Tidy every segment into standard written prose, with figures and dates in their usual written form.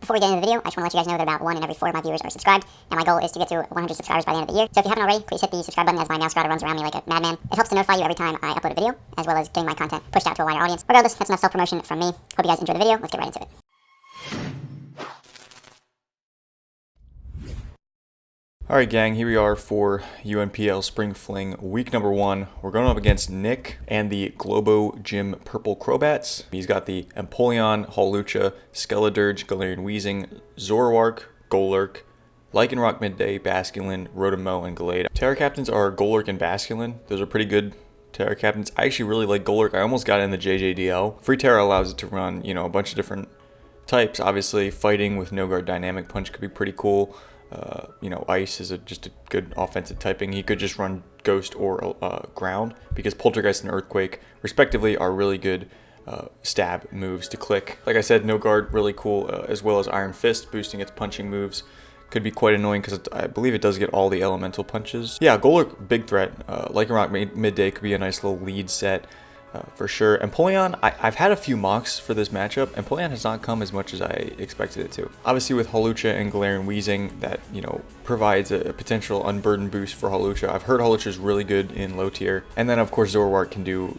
Before we get into the video, I just want to let you guys know that about 1 in every 4 of my viewers are subscribed, and my goal is to get to 100 subscribers by the end of the year. So if you haven't already, please hit the subscribe button as my mouse scrotter runs around me like a madman. It helps to notify you every time I upload a video, as well as getting my content pushed out to a wider audience. Regardless, that's enough self-promotion from me. Hope you guys enjoy the video. Let's get right into it. Alright gang, here we are for Unpl Spring Fling week number 1. We're going up against Nick and the Globo City Purple Crobats. He's got the Empoleon, Hawlucha, Skeledirge, Galarian Weezing, Zoroark, Golurk, Lycanroc Midday, Basculin, Rotom, and Gallade. Terra Captains are Golurk and Basculin. Those are pretty good Terra Captains. I actually really like Golurk. I almost got it in the JJDL. Free Terra allows it to run, a bunch of different types. Obviously, fighting with No Guard Dynamic Punch could be pretty cool. Ice is just a good offensive typing. He could just run Ghost or Ground, because Poltergeist and Earthquake, respectively, are really good stab moves to click. Like I said, No Guard, really cool, as well as Iron Fist, boosting its punching moves. Could be quite annoying because I believe it does get all the elemental punches. Yeah, Golurk, big threat. Lycanroc Midday could be a nice little lead set. For sure. Empoleon, I've had a few mocks for this matchup. Empoleon has not come as much as I expected it to. Obviously with Hawlucha and Galarian Weezing, that, provides a potential unburdened boost for Hawlucha. I've heard Hawlucha is really good in low tier. And then of course Zoroark can do,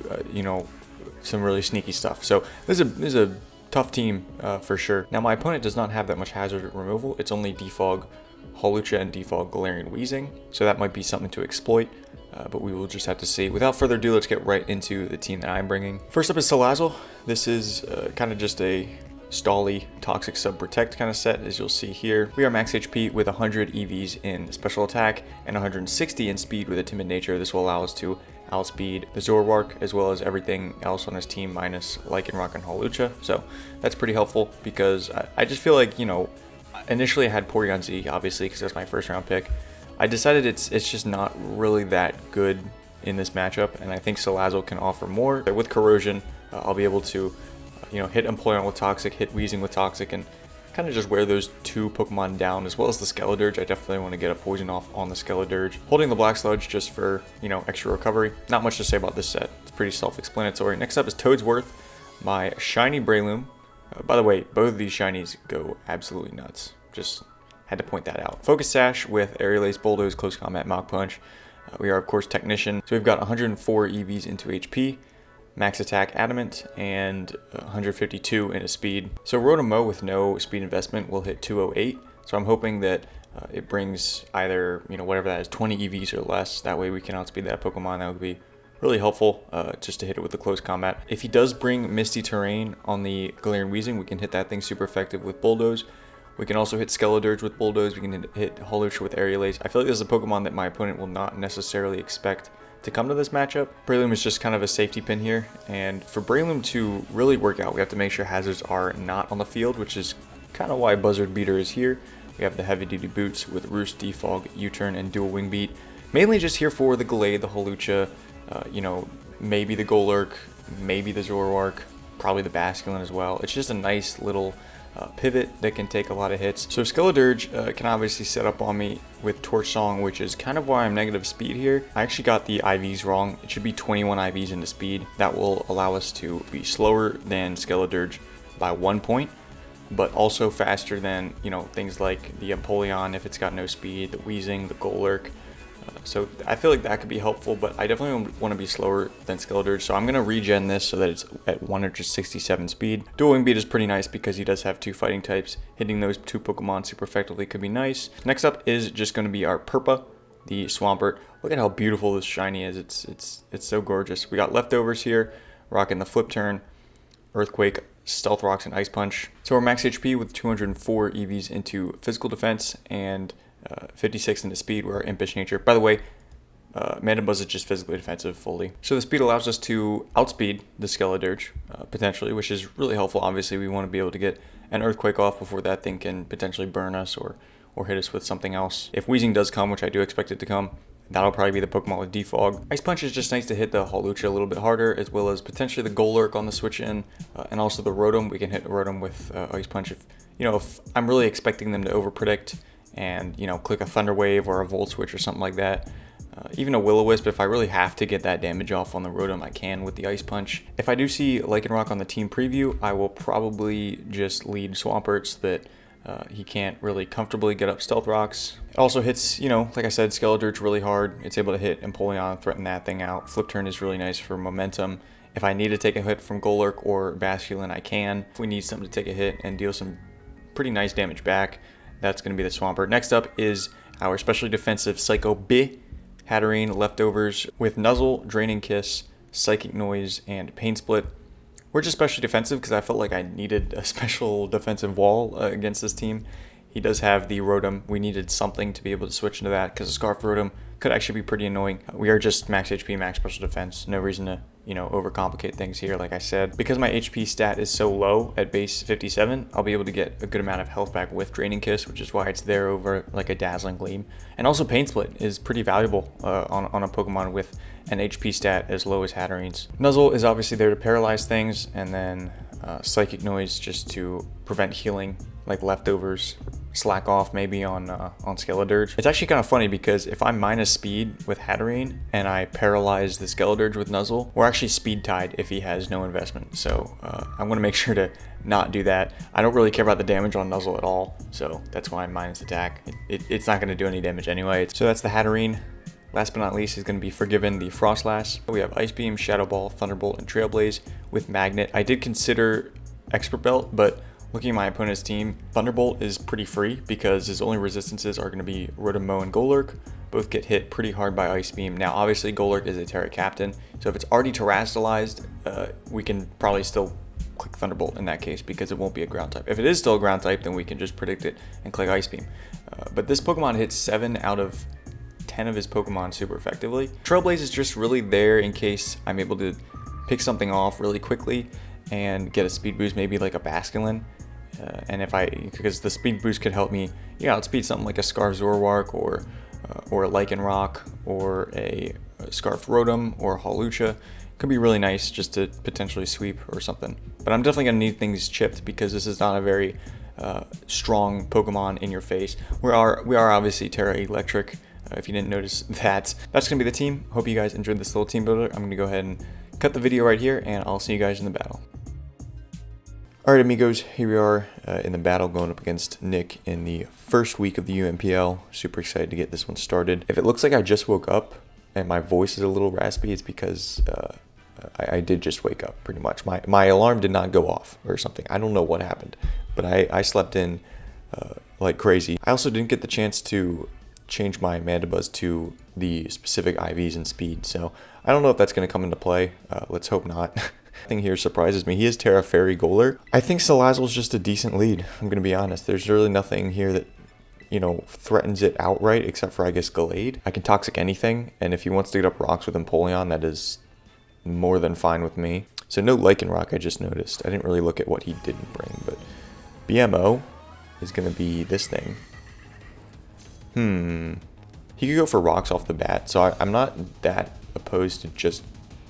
some really sneaky stuff. So this is a tough team for sure. Now my opponent does not have that much hazard removal. It's only Defog Hawlucha and Defog Galarian Weezing. So that might be something to exploit. But we will just have to see. Without further ado, let's get right into the team that I'm bringing. First up is Salazzle. This is kind of just a stally toxic sub protect kind of set, as you'll see here. We are max HP with 100 EVs in special attack and 160 in speed with a timid nature. This will allow us to outspeed the Zoroark as well as everything else on his team minus Lycanroc and Hawlucha. So that's pretty helpful because I just feel like, initially I had Porygon Z, obviously, because that's my first round pick. I decided it's just not really that good in this matchup, and I think Salazzle can offer more. With Corrosion, I'll be able to, hit Empoleon with Toxic, hit Weezing with Toxic, and kind of just wear those two Pokemon down, as well as the Skeledirge. I definitely want to get a Poison off on the Skeledirge. Holding the Black Sludge just for, extra recovery. Not much to say about this set. It's pretty self-explanatory. Next up is Toadsworth, my shiny Breloom. By the way, both of these shinies go absolutely nuts. Just had to point that out. Focus Sash with Aerial Ace, Bulldoze, Close Combat, Mach Punch. We are, of course, Technician. So we've got 104 EVs into HP, Max Attack Adamant, and 152 into Speed. So Rotom with no speed investment will hit 208. So I'm hoping that it brings either, whatever that is, 20 EVs or less. That way we can outspeed that Pokemon. That would be really helpful just to hit it with the Close Combat. If he does bring Misty Terrain on the Galarian Weezing, we can hit that thing super effective with Bulldoze. We can also hit Skeledirge with Bulldoze. We can hit Hawlucha with Aerial Ace. I feel like this is a Pokemon that my opponent will not necessarily expect to come to this matchup. Breloom is just kind of a safety pin here. And for Breloom to really work out, we have to make sure hazards are not on the field, which is kind of why Buzzard Beater is here. We have the heavy duty boots with Roost, Defog, U-Turn, and Dual Wing Beat. Mainly just here for the Gallade, the Hawlucha, maybe the Golurk, maybe the Zoroark, probably the Basculin as well. It's just a nice little pivot that can take a lot of hits. So Skeledirge can obviously set up on me with Torch Song, which is kind of why I'm negative speed here. I actually got the IVs wrong. It should be 21 IVs into speed. That will allow us to be slower than Skeledirge by 1 point, but also faster than, things like the Empoleon if it's got no speed, the Weezing, the Golurk. So I feel like that could be helpful, but I definitely want to be slower than Skeledirge, so I'm going to regen this so that it's at 167 speed. Dual Wing Beat is pretty nice because he does have 2 fighting types. Hitting those 2 Pokemon super effectively could be nice. Next up is just going to be our Purpa, the Swampert. Look at how beautiful this shiny is. It's so gorgeous. We got leftovers here, rocking the Flip Turn, Earthquake, Stealth Rocks, and Ice Punch. So we're max HP with 204 EVs into physical defense and 56 into speed. We're Impish Nature. By the way, Mandibuzz is just physically defensive fully. So the speed allows us to outspeed the Skeledirge, potentially, which is really helpful. Obviously, we want to be able to get an Earthquake off before that thing can potentially burn us or hit us with something else. If Weezing does come, which I do expect it to come, that'll probably be the Pokemon with Defog. Ice Punch is just nice to hit the Hawlucha a little bit harder, as well as potentially the Golurk on the switch in, and also the Rotom. We can hit Rotom with Ice Punch if I'm really expecting them to overpredict and click a Thunder Wave or a Volt Switch or something like that. Even a Will-O-Wisp, if I really have to get that damage off on the Rotom, I can with the Ice Punch. If I do see Lycanroc on the team preview, I will probably just lead Swamperts that He can't really comfortably get up Stealth Rocks. It also hits, you know, like I said, Skeledirge really hard. It's able to hit Empoleon, threaten that thing out. Flip Turn is really nice for momentum. If I need to take a hit from Golurk or Basculin, I can. If we need something to take a hit and deal some pretty nice damage back, that's going to be the Swampert. Next up is our specially defensive Psycho B, Hatterene, Leftovers with Nuzzle, Draining Kiss, Psychic Noise, and Pain Split. We're just specially defensive because I felt like I needed a special defensive wall against this team. He does have the Rotom. We needed something to be able to switch into that because a Scarf Rotom could actually be pretty annoying. We are just max HP, max special defense. No reason to, you know, overcomplicate things here, like I said. Because my HP stat is so low at base 57, I'll be able to get a good amount of health back with Draining Kiss, which is why it's there over like a Dazzling Gleam. And also Pain Split is pretty valuable on a Pokemon with an HP stat as low as Hatterene's. Nuzzle is obviously there to paralyze things, and then Psychic Noise just to prevent healing, like Leftovers. Slack off maybe on Skeledirge. It's actually kind of funny because if I'm minus speed with Hatterene and I paralyze the Skeledirge with Nuzzle, we're actually speed tied if he has no investment. So I'm going to make sure to not do that. I don't really care about the damage on Nuzzle at all, so that's why I'm minus attack. It's not going to do any damage anyway. So that's the Hatterene. Last but not least is going to be Forgiven, the Frostlass. We have Ice Beam, Shadow Ball, Thunderbolt, and Trailblaze with Magnet. I did consider Expert Belt, but looking at my opponent's team, Thunderbolt is pretty free because his only resistances are going to be Rotom and Golurk. Both get hit pretty hard by Ice Beam. Now, obviously, Golurk is a Terra Captain, so if it's already terastallized, we can probably still click Thunderbolt in that case because it won't be a ground type. If it is still a ground type, then we can just predict it and click Ice Beam. But this Pokemon hits 7 out of 10 of his Pokemon super effectively. Trailblaze is just really there in case I'm able to pick something off really quickly and get a speed boost, maybe like a Basculin. And because the speed boost could help me, outspeed something like a Scarf Zoroark or a Lycanroc or a Scarf Rotom or Hawlucha. Could be really nice just to potentially sweep or something. But I'm definitely going to need things chipped because this is not a very strong Pokemon in your face. We are obviously Terra Electric, if you didn't notice that. That's going to be the team. Hope you guys enjoyed this little team builder. I'm going to go ahead and cut the video right here, and I'll see you guys in the battle. Alright amigos, here we are in the battle going up against Nick in the first week of the Unpl. Super excited to get this one started. If it looks like I just woke up and my voice is a little raspy, it's because I did just wake up pretty much. My alarm did not go off or something. I don't know what happened, but I slept in like crazy. I also didn't get the chance to change my Mandibuzz to the specific IVs and speed, so I don't know if that's going to come into play. Let's hope not. Thing here surprises me. He is Terra Fairy Golurk. I think Salazzle's just a decent lead. I'm going to be honest. There's really nothing here that, threatens it outright except for, I guess, Gallade. I can Toxic anything, and if he wants to get up rocks with Empoleon, that is more than fine with me. So no Lycanroc, I just noticed. I didn't really look at what he didn't bring, but BMO is going to be this thing. He could go for rocks off the bat, so I'm not that opposed to just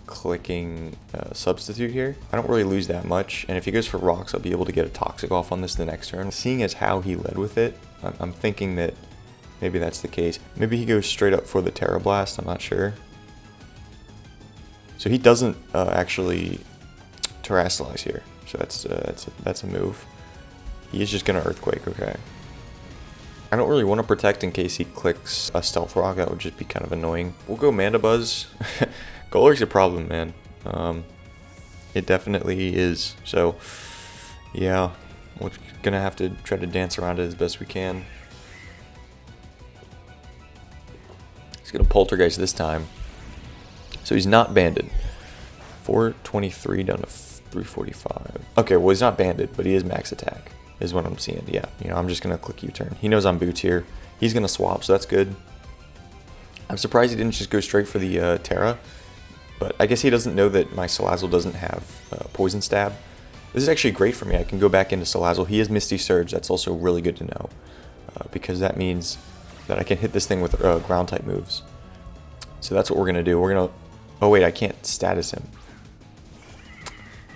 clicking Substitute here. I don't really lose that much, and if he goes for rocks, I'll be able to get a Toxic off on this the next turn. Seeing as how he led with it, I'm thinking that maybe that's the case. Maybe he goes straight up for the Terra Blast, I'm not sure. So he doesn't actually Terrastallize here, so that's a move. He is just gonna Earthquake, okay. I don't really want to protect in case he clicks a Stealth Rock. That would just be kind of annoying. We'll go Mandibuzz. Golurk's a problem, man. It definitely is. So, yeah, we're gonna have to try to dance around it as best we can. He's gonna Poltergeist this time. So he's not banded. 423 down to 345. Okay, well he's not banded, but he is max attack, is what I'm seeing. Yeah, I'm just gonna click U-turn. He knows I'm Boots here. He's gonna swap, so that's good. I'm surprised he didn't just go straight for the Terra. But I guess he doesn't know that my Salazzle doesn't have Poison Stab. This is actually great for me. I can go back into Salazzle. He has Misty Surge. That's also really good to know. Because that means that I can hit this thing with ground type moves. So that's what we're going to do. We're going to... Oh wait, I can't status him.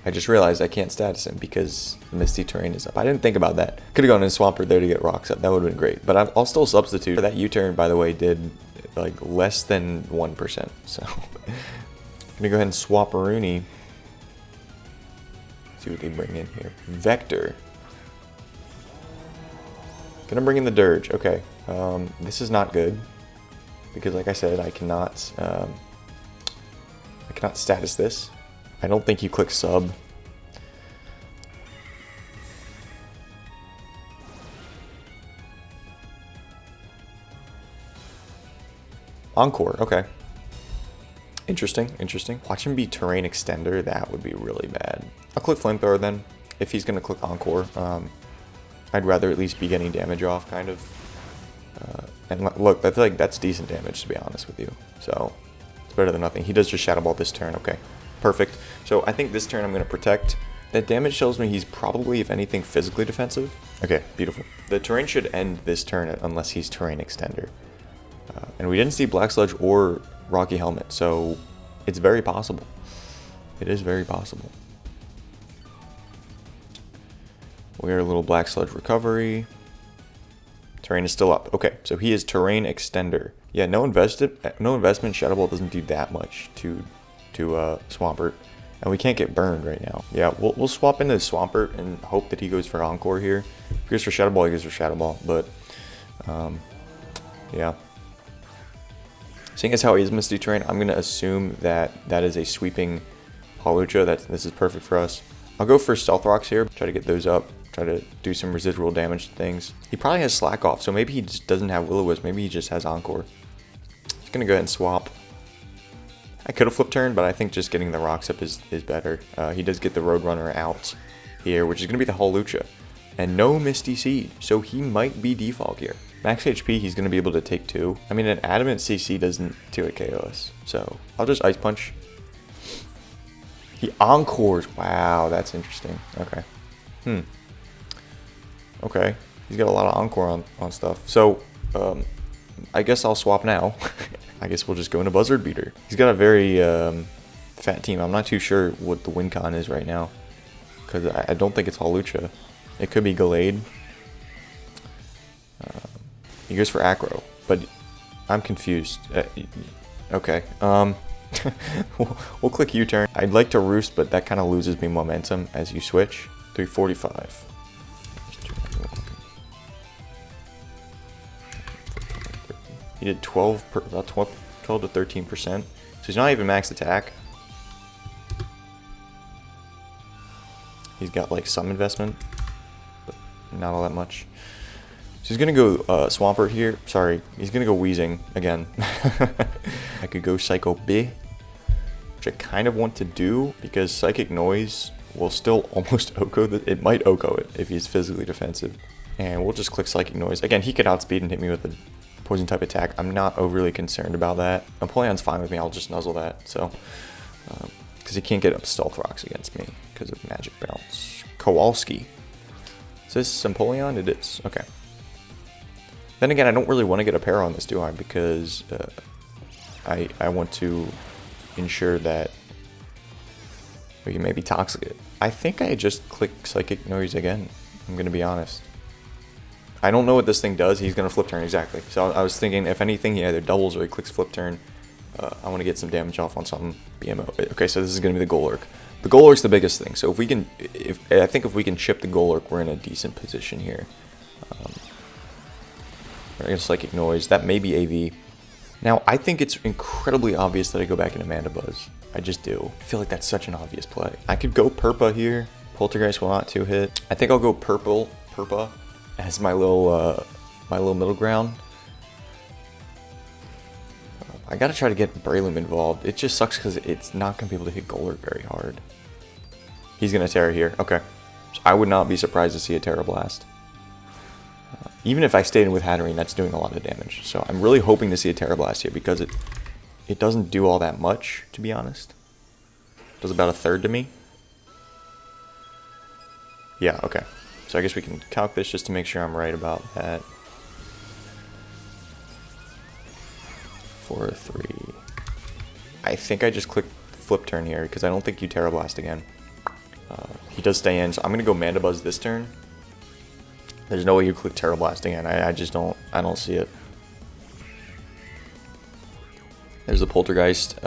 I just realized I can't status him because the Misty Terrain is up. I didn't think about that. Could have gone in Swampert there to get rocks up. That would have been great. But I'll still substitute. That U-turn, by the way, did like less than 1%. So... I'm gonna go ahead and swap Rooney. See what they bring in here. Vector. Gonna bring in the Dirge. Okay. This is not good. Because like I said, I cannot status this. I don't think you click sub. Encore, okay. Interesting, interesting. Watch him be Terrain Extender, that would be really bad. I'll click Flamethrower then, if he's gonna click Encore. I'd rather at least be getting damage off, kind of. And look, I feel like that's decent damage, to be honest with you. So, it's better than nothing. He does just Shadow Ball this turn, okay. Perfect. So, I think this turn I'm gonna Protect. That damage tells me he's probably, if anything, physically defensive. Okay, beautiful. The terrain should end this turn unless he's Terrain Extender. And we didn't see Black Sludge or Rocky Helmet, so it's very possible. It is very possible. We are a little Black Sludge recovery. Terrain is still up. Okay, so he is Terrain Extender. Yeah, no investment. Shadow Ball doesn't do that much to Swampert, and we can't get burned right now. Yeah, we'll swap into Swampert and hope that he goes for Encore here. If he goes for Shadow Ball, he goes for Shadow Ball. But yeah. Seeing as how he is Misty Terrain, I'm gonna assume that that is a sweeping Hawlucha. This is perfect for us. I'll go for Stealth Rocks here. Try to get those up. Try to do some residual damage to things. He probably has Slack Off, so maybe he just doesn't have Will-O-Wisp. Maybe he just has Encore. Just gonna go ahead and swap. I could have flip turned, but I think just getting the rocks up is better. He does get the Roadrunner out here, which is gonna be the Hawlucha. And no Misty Seed, so he might be default here. Max HP, he's gonna be able to take 2. I mean, an Adamant CC doesn't 2-hit KO us, so I'll just Ice Punch. He Encores. Wow, that's interesting. Okay. Okay, he's got a lot of Encore on stuff. So, I guess I'll swap now. I guess we'll just go into Buzzard Beater. He's got a very fat team. I'm not too sure what the win con is right now, because I don't think it's Hawlucha. It could be Gallade. He goes for Acro, but I'm confused. Okay, we'll click U-turn. I'd like to Roost, but that kind of loses me momentum as you switch. 345. He did about 12 to 13%. So he's not even max attack. He's got like some investment, but not all that much. So he's gonna go Swampert here. Sorry, he's gonna go Wheezing again. I could go Psycho B, which I kind of want to do because Psychic Noise will still almost OHKO it might OHKO it if he's physically defensive. And we'll just click Psychic Noise. Again, he could outspeed and hit me with a poison type attack. I'm not overly concerned about that. Empoleon's fine with me. I'll just nuzzle that. So, because he can't get up Stealth Rocks against me because of Magic Bounce. Kowalski. Is this Empoleon? It is. Okay. Then again, I don't really want to get a pair on this, do I? Because I want to ensure that we can maybe Toxic it. I think I just click Psychic Noise again. I'm going to be honest. I don't know what this thing does. He's going to flip turn, exactly. So I was thinking, if anything, he either doubles or he clicks flip turn. I want to get some damage off on something. BMO. Okay, so this is going to be the Golurk. The Golurk's the biggest thing. So if we can, I think if we can chip the Golurk, we're in a decent position here. We're going to Psychic Noise. That may be AV. Now, I think it's incredibly obvious that I go back into Mandibuzz. I just do. I feel like that's such an obvious play. I could go Purpa here. Poltergeist will not 2-hit. I think I'll go Purpa as my little middle ground. I gotta try to get Breloom involved. It just sucks because it's not gonna be able to hit Golurk very hard. He's gonna Terra here. Okay. So I would not be surprised to see a Terra Blast. Even if I stayed in with Hatterene, that's doing a lot of damage. So I'm really hoping to see a Terra Blast here because it doesn't do all that much, to be honest. It does about a third to me. Yeah, okay. So I guess we can calc this just to make sure I'm right about that. 4-3. I think I just clicked flip turn here because I don't think you Terra Blast again. He does stay in, so I'm gonna go Mandibuzz this turn. There's no way you click Terra Blast again. I just don't. I don't see it. There's a Poltergeist.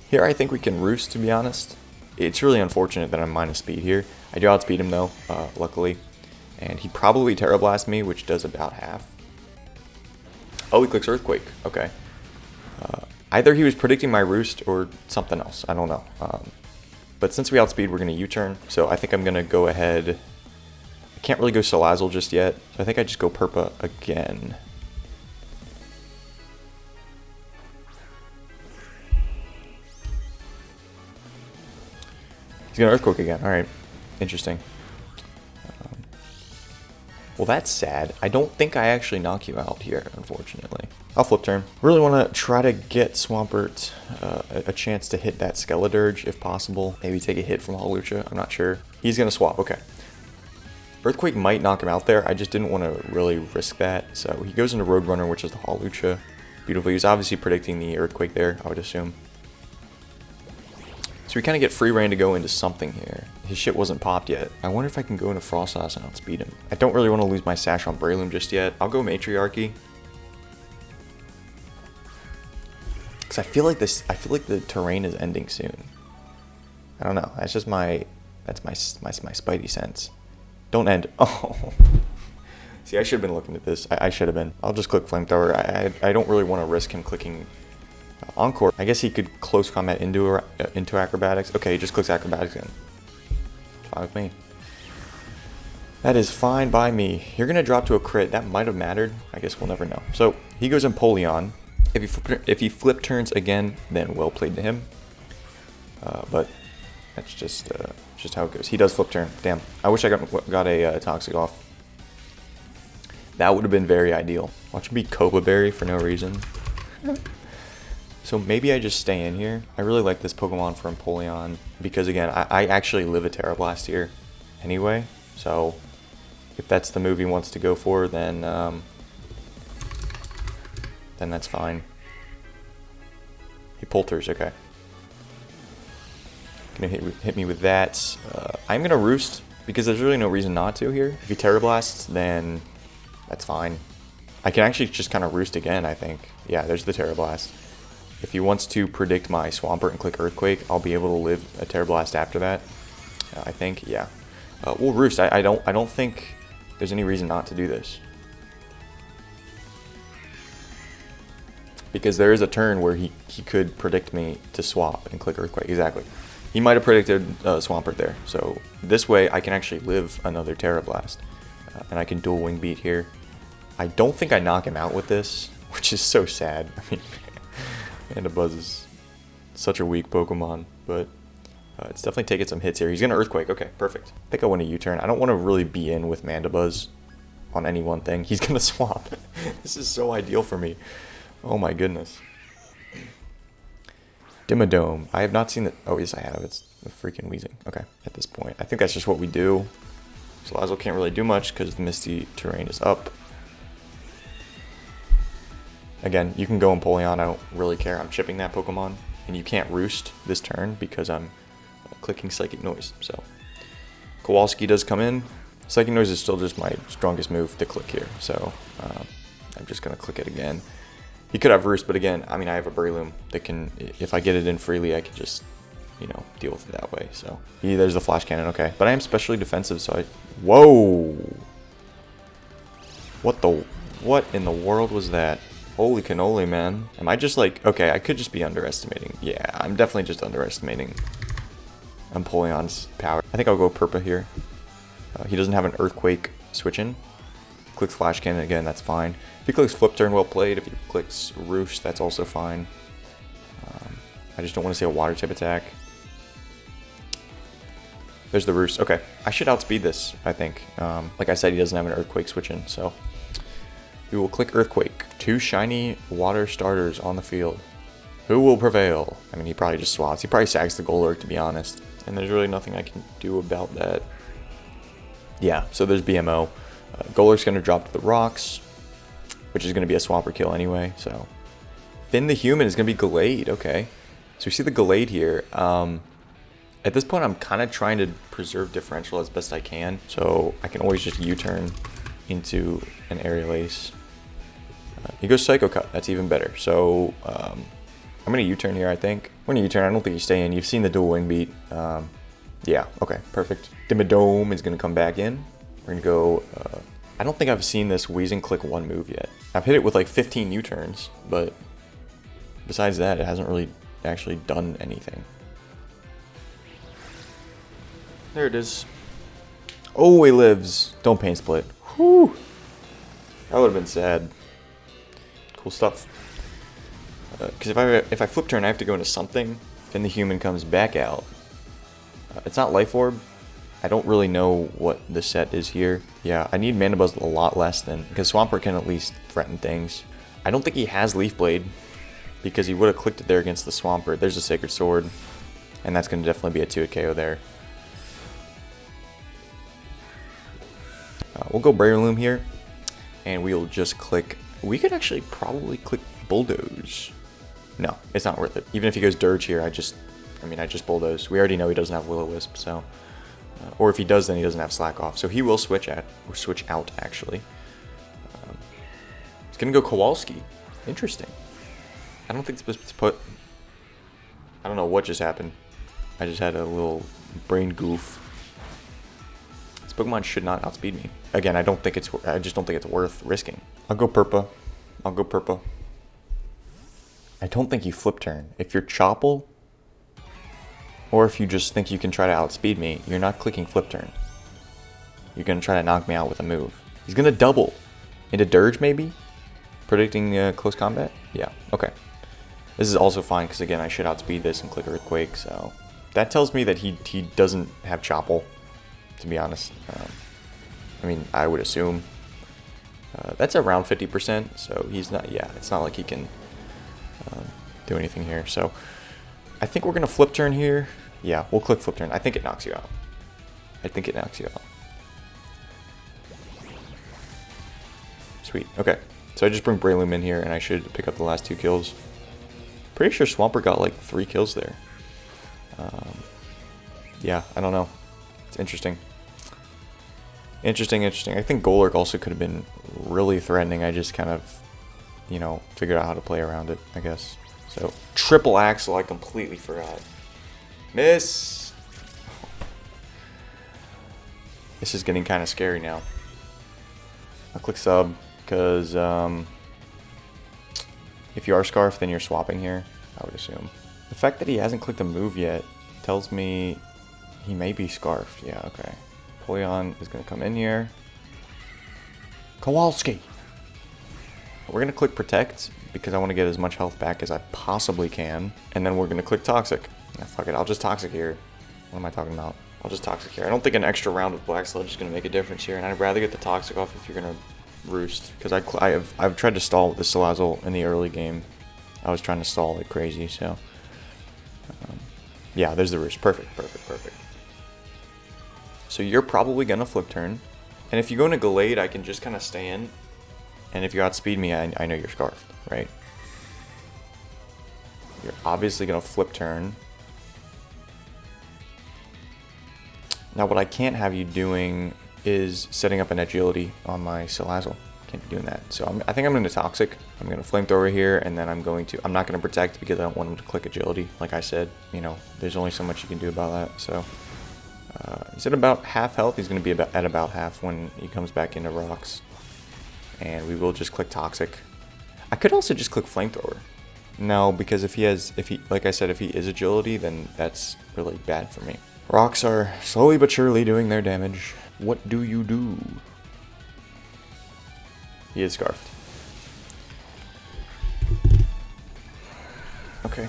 Here I think we can Roost, to be honest. It's really unfortunate that I'm minus speed here. I do outspeed him though, luckily. And he probably Terra Blast me, which does about half. Oh, he clicks Earthquake. Okay. Either he was predicting my Roost or something else. I don't know. But since we outspeed, we're going to U-turn. So I think I'm going to go ahead. I can't really go Salazzle just yet. So I think I just go Purpa again. He's going to Earthquake again. All right. Interesting. Well, that's sad. I don't think I actually knock you out here, unfortunately. I'll flip turn. Really want to try to get Swampert a chance to hit that Skeledirge if possible. Maybe take a hit from Hawlucha. I'm not sure. He's going to swap. Okay. Earthquake might knock him out there. I just didn't want to really risk that. So he goes into Roadrunner, which is the Hawlucha. Beautiful. He's obviously predicting the Earthquake there, I would assume. So we kind of get free reign to go into something here. His shit wasn't popped yet. I wonder if I can go into Frostlass and outspeed him. I don't really want to lose my Sash on Breloom just yet. I'll go Matriarchy. Because I feel like the terrain is ending soon. I don't know. That's just that's my spidey sense. Don't end. Oh. See, I should have been looking at this. I should have been. I'll just click Flamethrower. I don't really want to risk him clicking Encore. I guess he could close combat into Acrobatics. Okay, he just clicks Acrobatics in. Fine with me. That is fine by me. You're going to drop to a crit. That might have mattered. I guess we'll never know. So, he goes Empoleon. If he flip turns again, then well played to him. But that's just how it goes. He does flip turn. Damn. I wish I got a Toxic off. That would have been very ideal. Watch him beat Copa Berry for no reason. So maybe I just stay in here. I really like this Pokemon for Empoleon because, again, I actually live a Terra Blast here anyway. So if that's the move he wants to go for, then that's fine. He Polters, okay. Gonna hit me with that. I'm gonna Roost because there's really no reason not to here. If he Terra Blasts, then that's fine. I can actually just kind of Roost again, I think. Yeah, there's the Terra Blast. If he wants to predict my Swampert and click Earthquake, I'll be able to live a Terra Blast after that. I think, yeah. We'll Roost. I don't think there's any reason not to do this. Because there is a turn where he could predict me to swap and click Earthquake. Exactly. He might have predicted Swampert there. So this way I can actually live another Terra Blast. And I can dual Wing Beat here. I don't think I knock him out with this, which is so sad. I mean, Mandibuzz is such a weak Pokemon, but it's definitely taking some hits here. He's going to Earthquake. Okay, perfect. I think I want a U-turn. I don't want to really be in with Mandibuzz on any one thing. He's going to swap. This is so ideal for me. Oh my goodness. Dimmadome. I have not seen it. Oh, yes, I have. It's a freaking Weezing. Okay, at this point. I think that's just what we do. Salazzle can't really do much because the Misty terrain is up. Again, you can go Empoleon, I don't really care. I'm chipping that Pokemon. And you can't Roost this turn because I'm clicking Psychic Noise. So, Kowalski does come in. Psychic Noise is still just my strongest move to click here. So, I'm just going to click it again. He could have Roost, but again, I mean, I have a Breloom that can, if I get it in freely, I can just, you know, deal with it that way. So, there's the Flash Cannon, okay. But I am specially defensive, so whoa! What in the world was that? Holy cannoli, man. Am I just like... Okay, I could just be underestimating. Yeah, I'm definitely just underestimating Empoleon's power. I think I'll go Purpa here. He doesn't have an Earthquake switch in. Clicks Flash Cannon again, that's fine. If he clicks Flip Turn, well played. If he clicks Roost, that's also fine. I just don't want to see a Water type attack. There's the Roost. Okay, I should outspeed this, I think. Like I said, he doesn't have an Earthquake switch in, so... We will click Earthquake. 2 shiny water starters on the field. Who will prevail? I mean, he probably just swaps. He probably sags the Golurk, to be honest. And there's really nothing I can do about that. Yeah, so there's BMO. Golurk's going to drop to the rocks, which is going to be a Swampert kill anyway. So Finn the Human is going to be Gallade. Okay. So we see the Gallade here. At this point, I'm kind of trying to preserve differential as best I can. So I can always just U-turn into an Aerial Ace. He goes Psycho Cut. That's even better. So I'm going to U-turn here, I think. When you U-turn, I don't think you stay in. You've seen the dual Wing Beat. Yeah, okay, perfect. Dimmadome is going to come back in. We're gonna go, I don't think I've seen this Wheezing click one move yet. I've hit it with like 15 U-turns, but besides that, it hasn't really actually done anything. There it is. Oh, he lives. Don't pain split. Whew. That would have been sad. Cool stuff. Because if I flip turn, I have to go into something. Then the human comes back out. It's not Life Orb. I don't really know what the set is here. Yeah, I need Mana Buzz a lot less than, because Swampert can at least threaten things. I don't think he has Leaf Blade, because he would have clicked it there against the Swampert. There's a Sacred Sword, and that's going to definitely be a 2-hit KO there. We'll go Breloom here, and we'll just click. We could actually probably click Bulldoze. No, it's not worth it. Even if he goes Dirge here, I just Bulldoze. We already know he doesn't have Will-O-Wisp, so. Or if he does, then he doesn't have Slack Off. So he will switch out, actually. He's going to go Kowalski. Interesting. I don't think it's supposed to put. I don't know what just happened. I just had a little brain goof. This Pokemon should not outspeed me. Again, I just don't think it's worth risking. I'll go Purpa. I don't think you flip turn. If you're Chople, or if you just think you can try to outspeed me, you're not clicking flip turn. You're going to try to knock me out with a move. He's going to double into Dirge, maybe? Predicting close combat? Yeah, okay. This is also fine, because again, I should outspeed this and click Earthquake, so. That tells me that he doesn't have Chople, to be honest. I mean, I would assume. That's around 50%, so he's not, yeah, it's not like he can do anything here. So I think we're going to flip turn here. Yeah, we'll click flip turn. I think it knocks you out. Sweet, okay. So I just bring Breloom in here, and I should pick up the last 2 kills. Pretty sure Swampert got like 3 kills there. Yeah, I don't know. It's interesting. Interesting. I think Golurk also could have been really threatening. I just kind of, you know, figured out how to play around it, I guess. So, triple Axel, I completely forgot. Miss! This is getting kind of scary now. I'll click sub, because if you are Scarf, then you're swapping here, I would assume. The fact that he hasn't clicked a move yet tells me he may be Scarfed. Yeah, okay. Empoleon is going to come in here. Kowalski! We're going to click Protect, because I want to get as much health back as I possibly can. And then we're going to click Toxic. Yeah, fuck it, I'll just Toxic here. What am I talking about? I'll just Toxic here. I don't think an extra round of Black Sludge is going to make a difference here, and I'd rather get the Toxic off if you're going to Roost. Because I've tried to stall with the Salazzle in the early game. I was trying to stall like crazy, so. Yeah, there's the Roost. Perfect. So you're probably going to flip turn. And if you go into Gallade, I can just kind of stand. And if you outspeed me, I know you're Scarfed, right? You're obviously going to flip turn. Now what I can't have you doing is setting up an agility on my Salazzle. Can't be doing that. So I think I'm going to Toxic. I'm going to Flamethrower here, and then I'm not going to Protect because I don't want him to click agility. Like I said, you know, there's only so much you can do about that. So he's at about half health. He's going to be at about half when he comes back into rocks. And we will just click Toxic. I could also just click Flamethrower. No, because if he is agility, then that's really bad for me. Rocks are slowly but surely doing their damage. What do you do? He is Scarfed. Okay.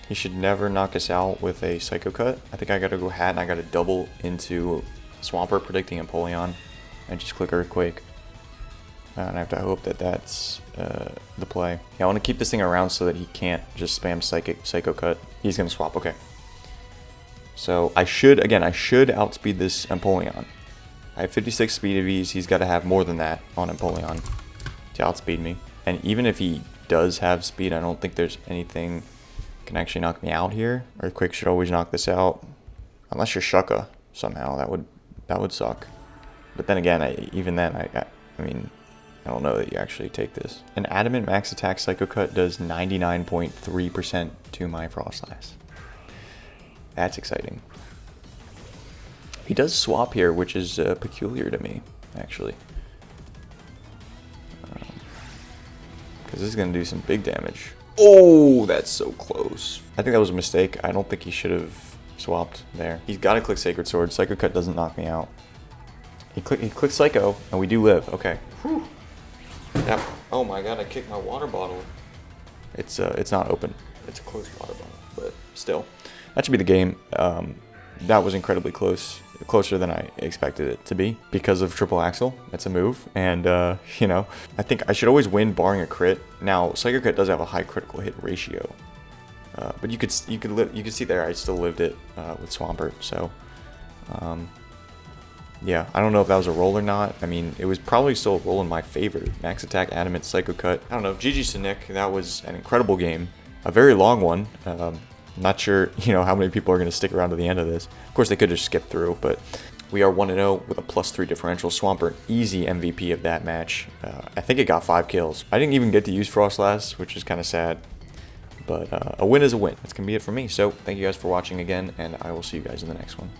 He should never knock us out with a Psycho Cut. I think I gotta go Hat and I gotta double into Swampert predicting Empoleon and just click Earthquake. And I have to hope that that's the play. Yeah, I want to keep this thing around so that he can't just spam Psycho Cut. He's going to swap, okay. So I should outspeed this Empoleon. I have 56 speed of ease. He's got to have more than that on Empoleon to outspeed me. And even if he does have speed, I don't think there's anything can actually knock me out here. Earthquake should always knock this out. Unless you're Shucka somehow. That would suck. But then again, I mean, I don't know that you actually take this. An Adamant Max Attack Psycho Cut does 99.3% to my Frostlass. That's exciting. He does swap here, which is peculiar to me. actually. Because this is going to do some big damage. Oh, that's so close. I think that was a mistake. I don't think he should have swapped there. He's got to click Sacred Sword. Psycho Cut doesn't knock me out. He clicked Psycho, and we do live. Okay. Whew. That, oh my god, I kicked my water bottle. It's not open. It's a closed water bottle, but still. That should be the game. That was incredibly close. Closer than I expected it to be because of triple axle. That's a move, and you know, I think I should always win barring a crit. Now, Psycho Cut does have a high critical hit ratio, but you could see there I still lived it with Swampert. So, yeah, I don't know if that was a roll or not. I mean, it was probably still a roll in my favor. Max attack, adamant, Psycho Cut. I don't know. GG's to Nick. That was an incredible game, a very long one. Not sure, you know, how many people are going to stick around to the end of this. Of course, they could just skip through, but we are 1-0 with a +3 differential. Swampert, easy MVP of that match. I think it got 5 kills. I didn't even get to use Frost last, which is kind of sad. But a win is a win. That's going to be it for me. So thank you guys for watching again, and I will see you guys in the next one.